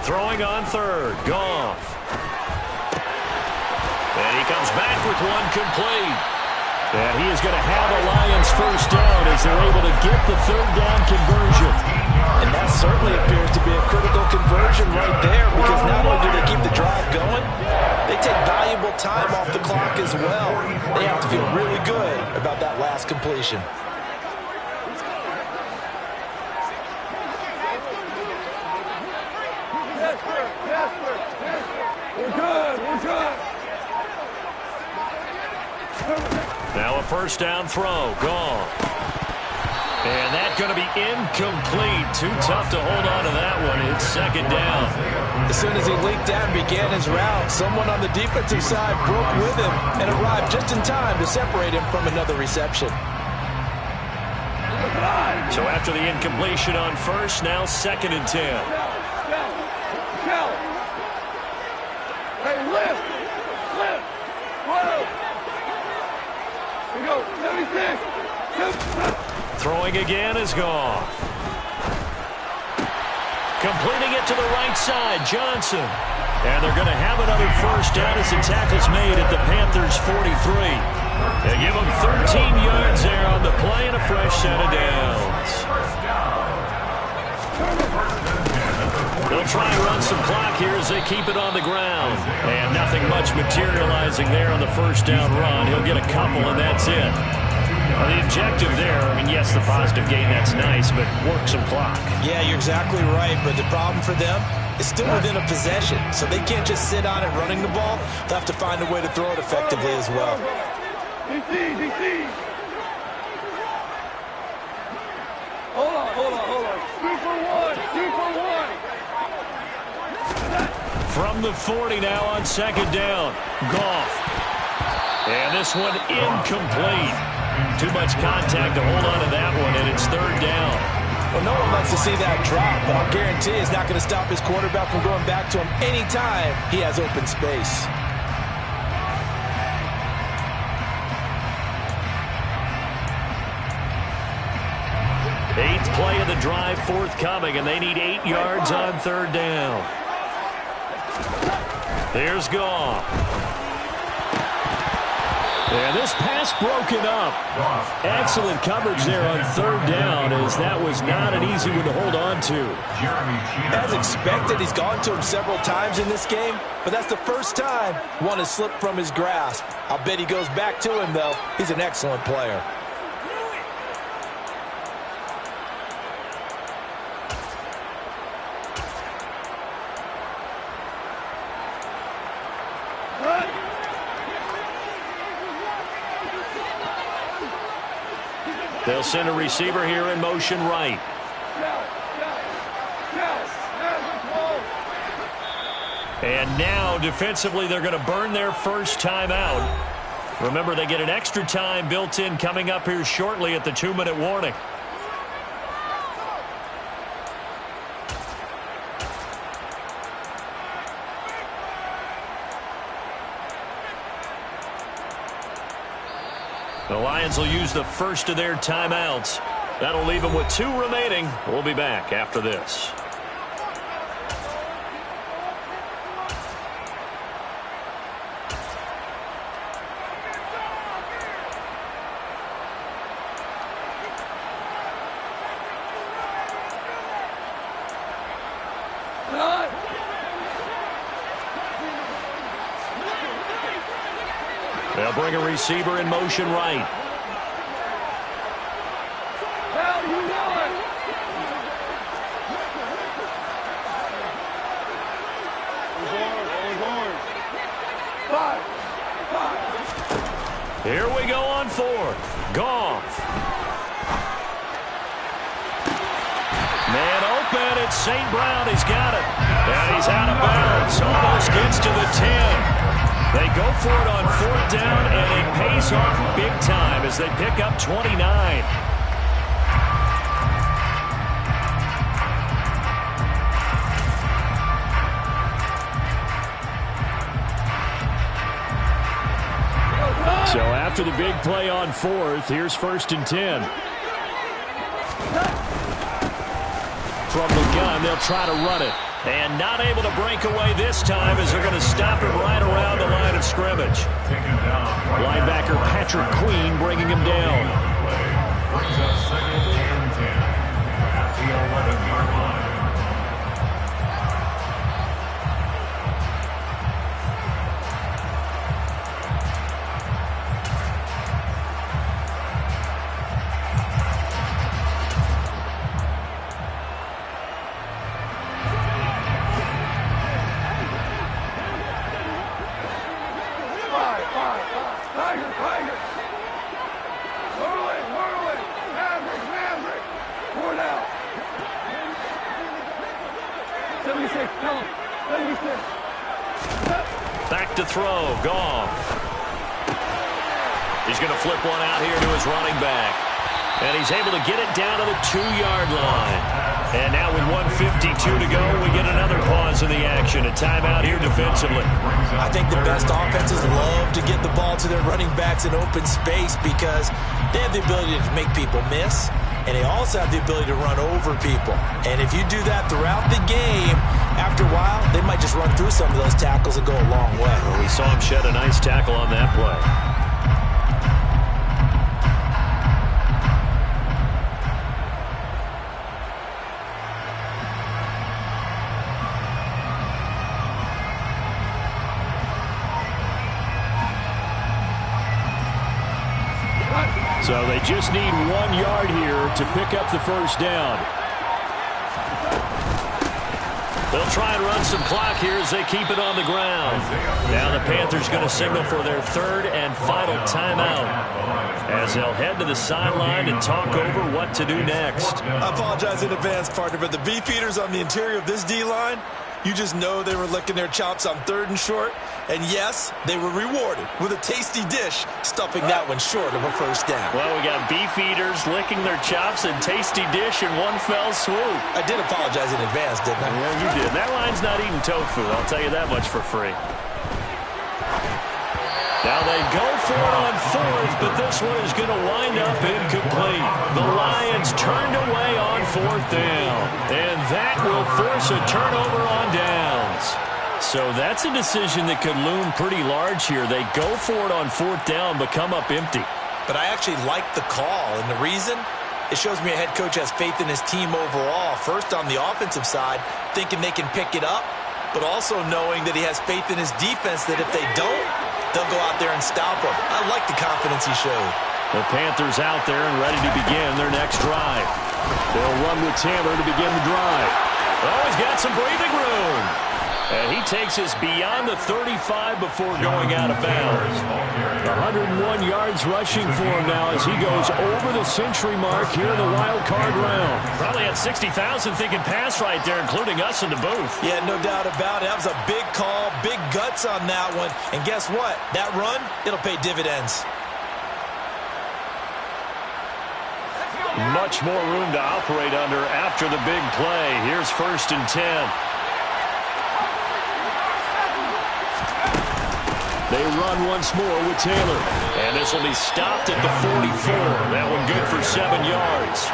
Throwing on third, Goff. And he comes back with one complete. And he is going to have a Lions first down as they're able to get the third down conversion. And that certainly appears to be a critical conversion right there because not only do they keep the drive going, they take valuable time off the clock as well. They have to feel really good about that last completion. Now a first down throw. Gone. And that's going to be incomplete. Too tough to hold on to that one. It's second down. As soon as he leaked out and began his route, someone on the defensive side broke with him and arrived just in time to separate him from another reception. So after the incompletion on first, now second and 10. Hey, lift! Lift! Whoa! Here we go, 76! Throwing again is Goff. Completing it to the right side, Johnson. And they're going to have another first down as the tackle's made at the Panthers' 43. They give them 13 yards there on the play and a fresh set of downs. They'll try and run some clock here as they keep it on the ground. And nothing much materializing there on the first down run. He'll get a couple, and that's it. Well, the objective there, I mean, yes, the positive gain, that's nice, but work some clock. Yeah, you're exactly right, but the problem for them is still within a possession, so they can't just sit on it running the ball. They'll have to find a way to throw it effectively as well. DC! Hold on. 2 for 1. From the 40 now on second down, Goff. And this one incomplete. Too much contact to hold on to that one, and it's third down. Well, no one likes to see that drop, but I'll guarantee it's not going to stop his quarterback from going back to him anytime he has open space. Eighth play of the drive forthcoming, and they need 8 yards on third down. There's Goff. And this pass broken up. Excellent coverage there on third down, as that was not an easy one to hold on to. As expected, he's gone to him several times in this game, but that's the first time one has slipped from his grasp. I'll bet he goes back to him, though. He's an excellent player. They'll send a receiver here in motion right. And now, defensively, they're going to burn their first timeout. Remember, they get an extra time built in coming up here shortly at the 2-minute warning. The Lions will use the first of their timeouts. That'll leave them with 2 remaining. We'll be back after this. They'll bring a receiver in motion right. Hell, you know it. Five. Here we go on 4th. Goff. Man open. It's St. Brown. He's got it. And he's out of bounds. Almost gets to the 10. They go for it on 4th down, and it pays off big time as they pick up 29. So after the big play on 4th, here's 1st and 10. From the gun, they'll try to run it. And not able to break away this time as they're going to stop him right around the line of scrimmage. Linebacker Patrick Queen bringing him down. Brings up 2nd and 10 at the 11-yard line. Tiger. Whirling. Maverick. 4 down. 76, tell him. 76. Back to throw. Goff. He's going to flip one out here to his running back. And he's able to get it down to the 2-yard line. And now with 1:52 to go, we get another pause in the action. A timeout here defensively. I think the best offenses love to get the ball to their running backs in open space because they have the ability to make people miss, and they also have the ability to run over people. And if you do that throughout the game, after a while, they might just run through some of those tackles and go a long way. Well, we saw him shed a nice tackle on that play. So they just need 1 yard here to pick up the 1st down. They'll try and run some clock here as they keep it on the ground. Now the Panthers going to signal for their 3rd and final timeout as they'll head to the sideline and talk over what to do next. I apologize in advance, partner, but the beefeaters on the interior of this D-line, you just know they were licking their chops on 3rd and short. And yes, they were rewarded with a tasty dish, stuffing that one short of a 1st down. Well, we got beef eaters licking their chops and tasty dish in one fell swoop. I did apologize in advance, didn't I? Yeah, you did. That line's not eating tofu, I'll tell you that much for free. Now they go for it on 4th, but this one is going to wind up incomplete. The Lions turned away on 4th down, and that will force a turnover on downs. So that's a decision that could loom pretty large here. They go for it on 4th down, but come up empty. But I actually like the call, and the reason? It shows me a head coach has faith in his team overall. First on the offensive side, thinking they can pick it up, but also knowing that he has faith in his defense that if they don't, they'll go out there and stop him. I like the confidence he showed. The Panthers out there and ready to begin their next drive. They'll run with Taylor to begin the drive. Oh, he's got some breathing room. And he takes us beyond the 35 before going out of bounds. 101 yards rushing for him now as he goes over the century mark here in the wild card round. Probably had 60,000 thinking pass right there, including us in the booth. Yeah, no doubt about it. That was a big call, big guts on that one. And guess what? That run, it'll pay dividends. Much more room to operate under after the big play. Here's 1st and 10. They run once more with Taylor. And this will be stopped at the 44. That one good for 7 yards.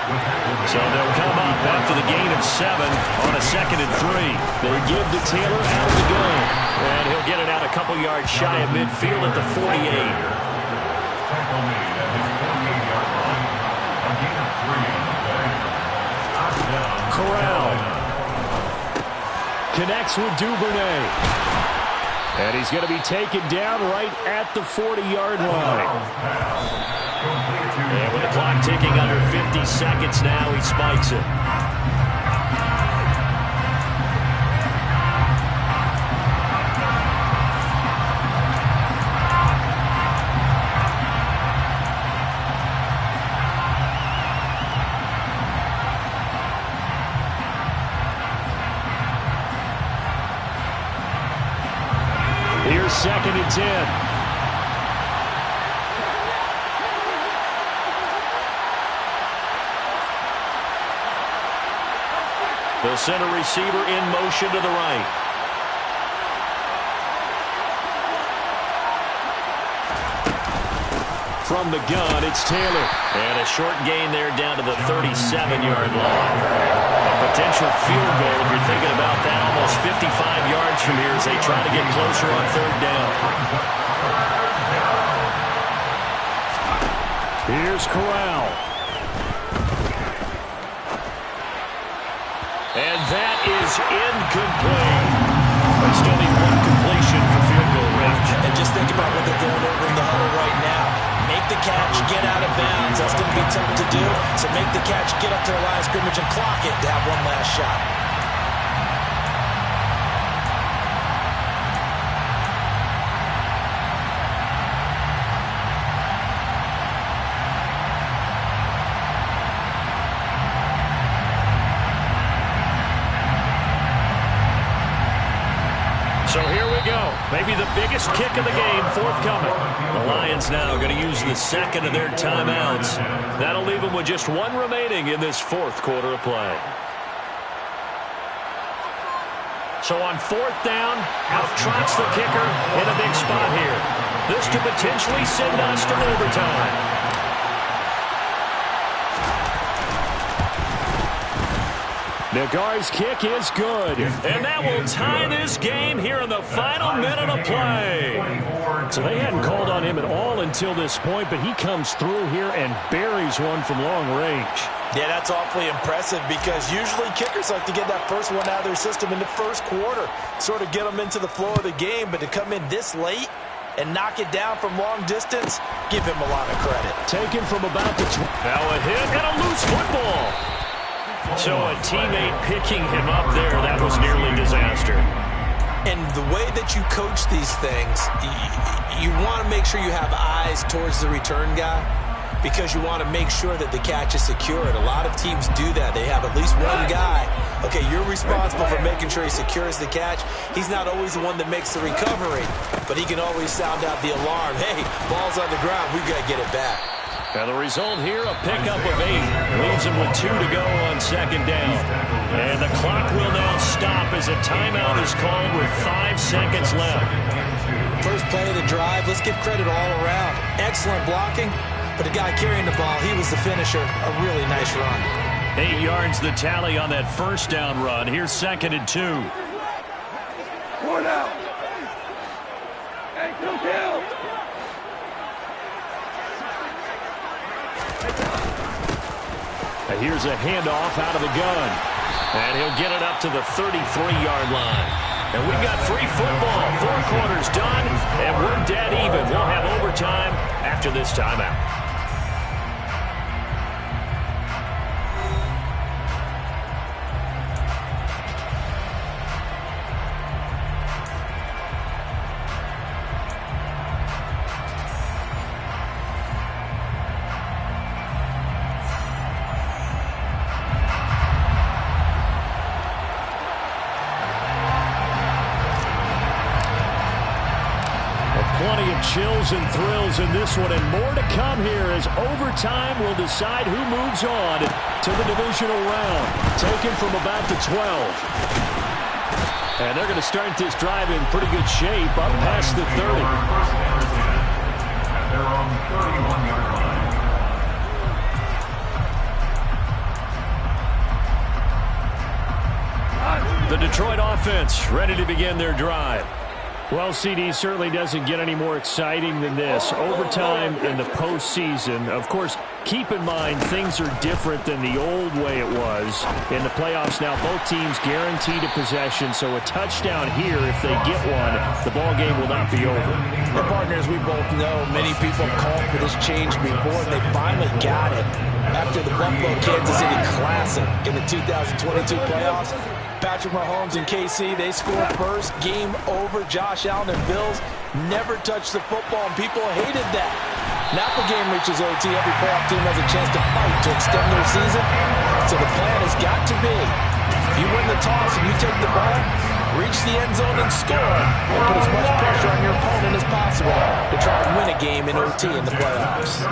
So they'll come up after the gain of 7 on a 2nd and 3. They give to Taylor out of the gun. And he'll get it out a couple yards shy of midfield at the 48. Tackle made at his 48-yard line. A gain of 3 on the play. Corral connects with Duvernay. And he's going to be taken down right at the 40-yard line. And with the clock ticking under 50 seconds now, he spikes it. Here's 2nd and 10. The center receiver in motion to the right. From the gun, it's Taylor. And a short gain there down to the 37-yard line. A potential field goal, if you're thinking about that, almost 55 yards from here as they try to get closer on 3rd down. Here's Corral. And that is incomplete. They still need one completion for field goal range. And just think about what they're going over in the huddle right now. Make the catch, get out of bounds. That's going to be tough to do. So make the catch, get up to the line of scrimmage, and clock it to have one last shot. So here we go. Maybe the biggest kick of the game forthcoming. The Lions now going to use the 2nd of their timeouts. That'll leave them with just 1 remaining in this 4th quarter of play. So on 4th down, out trots the kicker in a big spot here. This to potentially send us to overtime. Nagar's kick is good. And that will tie this game here in the final minute of play. So they hadn't called on him at all until this point, but he comes through here and buries one from long range. Yeah, that's awfully impressive because usually kickers like to get that first one out of their system in the 1st quarter, sort of get them into the flow of the game, but to come in this late and knock it down from long distance, give him a lot of credit. Taken from about the now a hit and a loose football. So a teammate picking him up there, that was nearly disaster. And the way that you coach these things, you want to make sure you have eyes towards the return guy because you want to make sure that the catch is secured. A lot of teams do that. They have at least one guy. Okay, you're responsible for making sure he secures the catch. He's not always the one that makes the recovery, but he can always sound out the alarm. Hey, ball's on the ground. We've got to get it back. Now the result here, a pickup of 8. Leaves him with 2 to go on 2nd down. And the clock will now stop as a timeout is called with 5 seconds left. First play of the drive, let's give credit all around. Excellent blocking, but the guy carrying the ball, he was the finisher. A really nice run. 8 yards the tally on that 1st down run. Here's 2nd and 2. 4 down. Hey, kill. And here's a handoff out of the gun. And he'll get it up to the 33-yard line. And we've got free football. 4 quarters done, and we're dead even. We'll have overtime after this timeout. Plenty of chills and thrills in this one, and more to come here as overtime will decide who moves on to the divisional round. Taken from about the 12. And they're going to start this drive in pretty good shape up past the 30. First down and 10 at their own 31-yard line. The Detroit offense ready to begin their drive. Well, CD certainly doesn't get any more exciting than this. Overtime in the postseason. Of course, keep in mind things are different than the old way it was. In the playoffs now, both teams guaranteed a possession, so a touchdown here, if they get one, the ball game will not be over. And partners, we both know many people have called for this change before, and they finally got it. After the Buffalo-Kansas City Classic in the 2022 playoffs, Patrick Mahomes and KC, they scored first. Game over. Josh Allen and Bills never touched the football, and people hated that. Now if the game reaches OT, every playoff team has a chance to fight to extend their season. So the plan has got to be, if you win the toss and you take the ball, reach the end zone and score, and put as much pressure on your opponent as possible to try and win a game in OT in the playoffs.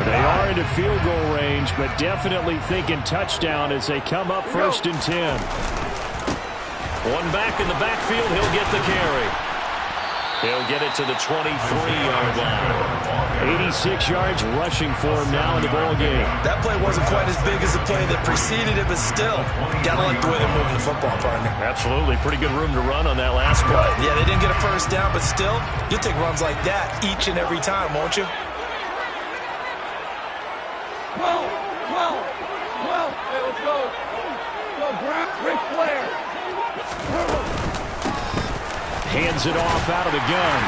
They are into field goal range, but definitely thinking touchdown as they come up 1st and 10. One back in the backfield, he'll get the carry. He'll get it to the 23-yard line. 86 yards rushing for him now in the ball game. That play wasn't quite as big as the play that preceded it, but still, gotta like the way they're moving the football, partner. Absolutely. Pretty good room to run on that last play. Yeah, they didn't get a first down, but still, you'll take runs like that each and every time, won't you? Well. Hey, let's go. Go, Grant. Ric Flair. Hands it off out of the gun.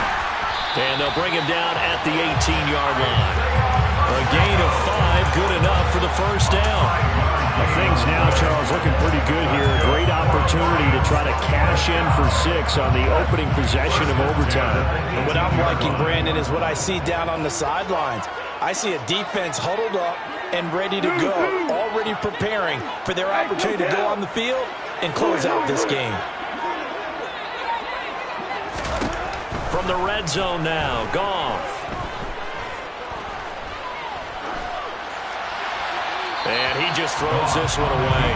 And they'll bring him down at the 18-yard line. A gain of 5, good enough for the first down. Things now, Charles, looking pretty good here. Great opportunity to try to cash in for 6 on the opening possession of overtime. And what I'm liking, Brandon, is what I see down on the sidelines. I see a defense huddled up and ready to go, already preparing for their opportunity to go on the field and close out this game. From the red zone now, Goff. And he just throws this one away.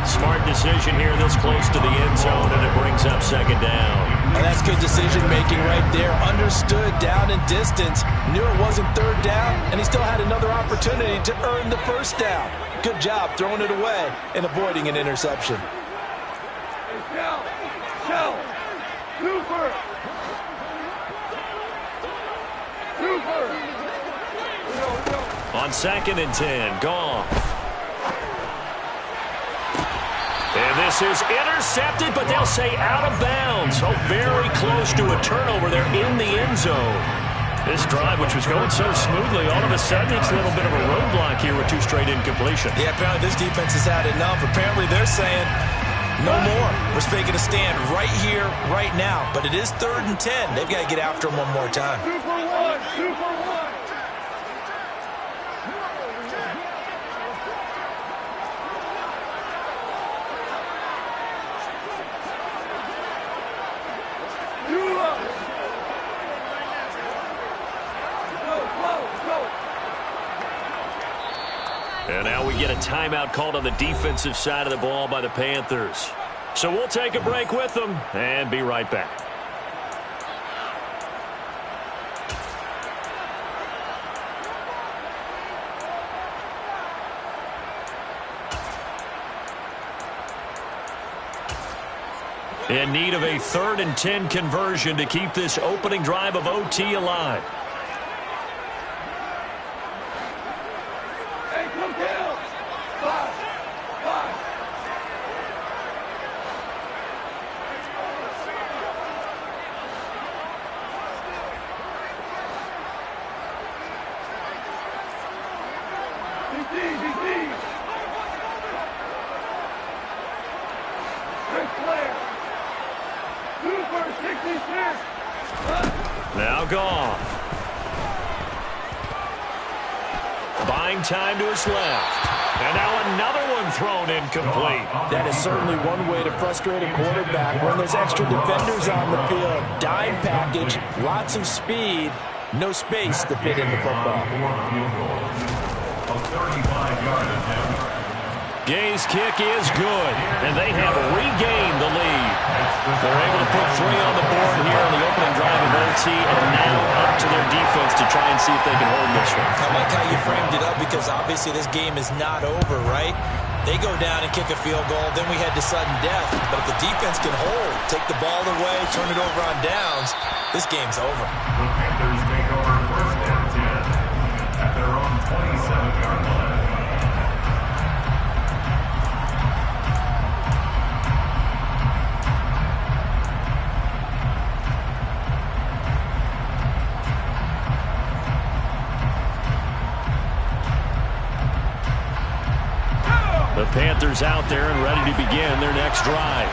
Smart decision here this close to the end zone, and it brings up 2nd down. And that's good decision-making right there. Understood down and distance. Knew it wasn't 3rd down, and he still had another opportunity to earn the first down. Good job throwing it away and avoiding an interception. Shell. Super. On 2nd and 10, Goff. And this is intercepted, but they'll say out of bounds. Oh, very close to a turnover there in the end zone. This drive, which was going so smoothly, all of a sudden it's a little bit of a roadblock here with 2 straight incompletions. Yeah, apparently this defense has had enough. Apparently they're saying, no more. We're making a stand right here, right now. But it is 3rd and 10. They've got to get after him one more time. Super one. And now we get a timeout called on the defensive side of the ball by the Panthers. So we'll take a break with them and be right back. In need of a 3rd and 10 conversion to keep this opening drive of OT alive. Now Goff. Buying time to his left. And now another one thrown incomplete. That is certainly one way to frustrate a quarterback when there's extra defenders on the field. Dime package, lots of speed, no space to fit in the football. A 35-yard attempt. Gay's kick is good, and they have regained the lead. They're able to put 3 on the board here on the opening drive of OT, and now up to their defense to try and see if they can hold this one. I like how you framed it up because obviously this game is not over, right? They go down and kick a field goal, then we head to sudden death. But if the defense can hold, take the ball away, turn it over on downs, this game's over. The Panthers take over first and 10 at their own 27-yard line. The Panthers out there and ready to begin their next drive.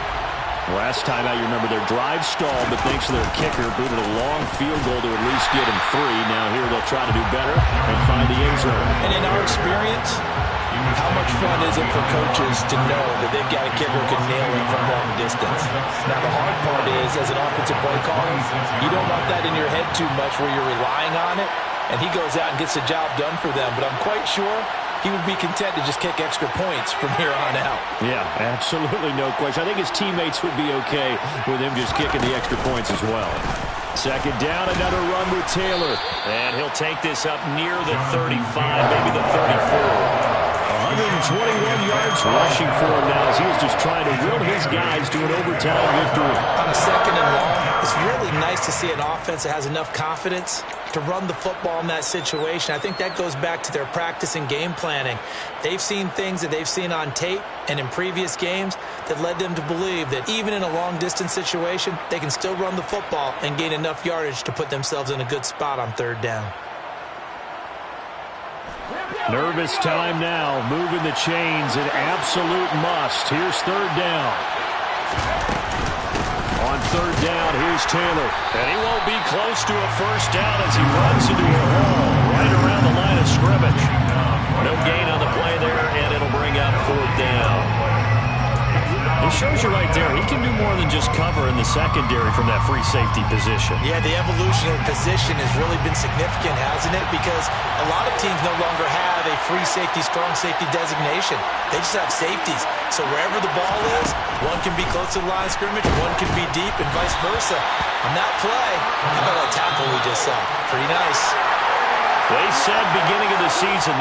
Last time out, you remember their drive stalled, but thanks to their kicker, booted a long field goal to at least get him 3. Now here they'll try to do better and find the end zone. And in our experience, how much fun is it for coaches to know that they've got a kicker who can nail it from long distance? Now, the hard part is, as an offensive play caller, you don't want that in your head too much where you're relying on it, and he goes out and gets the job done for them. But I'm quite sure he would be content to just kick extra points from here on out. Yeah, absolutely no question. I think his teammates would be okay with him just kicking the extra points as well. Second down, another run with Taylor. And he'll take this up near the 35, maybe the 34. 121 yards rushing for him now as he was just trying to will his guys to an overtime victory. On a second and long, it's really nice to see an offense that has enough confidence to run the football in that situation. I think that goes back to their practice and game planning. They've seen things that they've seen on tape and in previous games that led them to believe that even in a long-distance situation, they can still run the football and gain enough yardage to put themselves in a good spot on third down. Nervous time now, moving the chains, an absolute must. Here's third down. On third down, here's Taylor. And he won't be close to a first down as he runs into a hole right around the line of scrimmage. No gain on the play there, and it'll bring up fourth down. It shows you right there, he can do more than just cover in the secondary from that free safety position. Yeah, the evolution of position has really been significant, hasn't it? Because a lot of teams no longer have a free safety, strong safety designation. They just have safeties. So wherever the ball is, one can be close to the line of scrimmage, one can be deep, and vice versa. On that play, how about that tackle we just saw? Pretty nice. They said beginning of the season